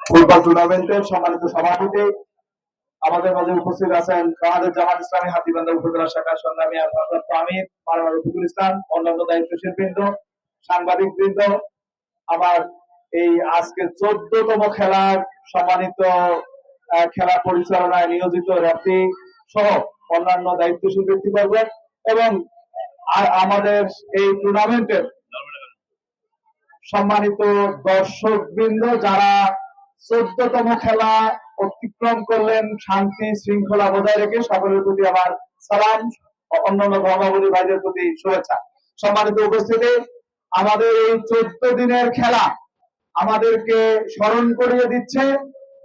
Football টুর্নামেন্টের সম্মানিত সভাপতি আমাদের মাঝে উপস্থিত আছেন বাংলাদেশ জামাত ইসলামী হাতীবান্ধা উপজেলা শাখার সংগ্রামী ভারপ্রাপ্ত আমির মাওলানা রফিকুল ইসলাম, অন্যান্য দায়িত্বশীল বৃন্দ, সাংবাদিক বৃন্দ, আমার এই আজকে 14তম খেলার সম্মানিত খেলা পরিচালনায় নিয়োজিত রেফারি সহ অন্যান্য দায়িত্বশীল ব্যক্তিবর্গ এবং আমাদের এই টুর্নামেন্টের সম্মানিত দর্শক বৃন্দ যারা 14তম খেলা অতিক্রম করলেন শান্তি শৃঙ্খলা বজায় রেখে, সকলের প্রতি আমার সালাম, অন্যান্য ধর্মাবলী ভাইদের প্রতি শুভেচ্ছা। সম্মানিত উপস্থিতি, আমাদের এই 14 দিনের খেলা আমাদেরকে স্মরণ করিয়ে দিচ্ছে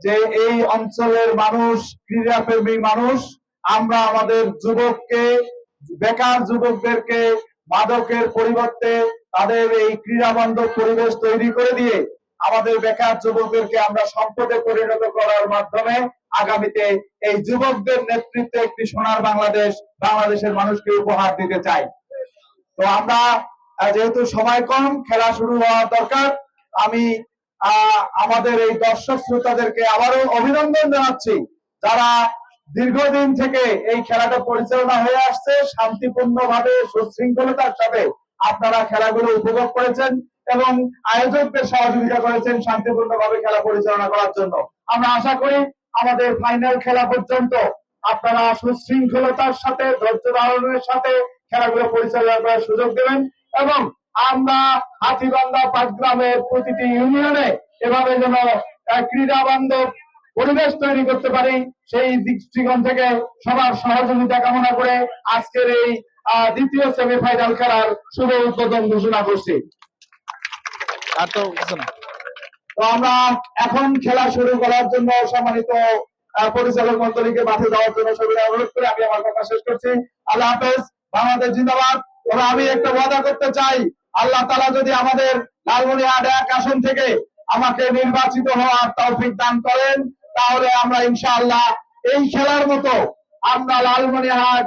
যে এই অঞ্চলের মানুষ ক্রীড়াপ্রেমী মানুষ, আমরা আমাদের যুবককে, বেকার যুবকদেরকে মাদকের পরিবর্তে তাদের এই ক্রীড়া বান্ধব পরিবেশ তৈরি করে দিয়ে আমাদের বেকার যুবকদেরকে আমরা সম্পদে পরিণত করার মাধ্যমে আগামীতে এই যুবকদের নেতৃত্বে একটি সোনার বাংলাদেশ বাংলাদেশের মানুষকে উপহার দিতে চাই। তো আমরা যেহেতু সময় কম, খেলা শুরু হওয়ার দরকার, আমি আমাদের এই দর্শক শ্রোতাদেরকে আবারও অভিনন্দন জানাচ্ছি যারা দীর্ঘদিন থেকে এই খেলাটা পরিচালনা হয়ে আসছে শান্তিপূর্ণভাবে সুশৃঙ্খলতার সাথে আপনারা খেলাগুলো উপভোগ করেছেন এবং আয়োজকদের সহযোগিতা করেছেন শান্তিপূর্ণভাবে খেলা পরিচালনা করার জন্য। আমরা আশা করি আমাদের ফাইনাল খেলা পর্যন্ত আপনারা সুশৃঙ্খলতার সাথে ধৈর্য ধারণের সাথে খেলাগুলো পরিচালনা করার সুযোগ দেবেন এবং আমরা হাতীবান্ধা পাটগ্রামের প্রতিটি ইউনিয়নে এভাবে যেন ক্রীড়া বান্ধব পরিবেশ তৈরি করতে পারি, সেই দৃষ্টিকোণ থেকে সবার সহযোগিতা কামনা করে আজকের এই দ্বিতীয় সেমিফাইনাল খেলার শুভ উদ্বোধন ঘোষণা করছি। তো আমরা এখন খেলা শুরু করার জন্য সম্মানিত পরিচালক মন্ডলীকে মাঠে যাওয়ার জন্য সবাই অনুরোধ করে আমি আমার কথা শেষ করছি। আল্লাহ হাফেজ, বাংলাদেশ জিন্দাবাদ। তবে আমি একটা ওয়াদা করতে চাই, আল্লাহ তাআলা যদি আমাদের লালমনিরহাট 1 আসন থেকে আমাকে নির্বাচিত হওয়ার তৌফিক দান করেন, তাহলে আমরা ইনশাআল্লাহ এই খেলার মতো আমরা লালমনিরহাট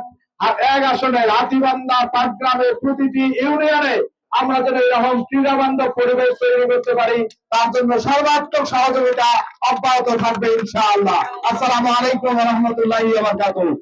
1 আসনের হাতীবান্ধা পাটগ্রামের প্রতিটি ইউনিয়নে আমরা যেন এরকম ক্রীড়া বান্ধব পরিবেশ তৈরি করতে পারি, তার জন্য সর্বাত্মক সহযোগিতা অব্যাহত থাকবে ইনশাআল্লাহ। আসসালামু আলাইকুম ওয়া রাহমাতুল্লাহি ওয়া বারাকাতুহু।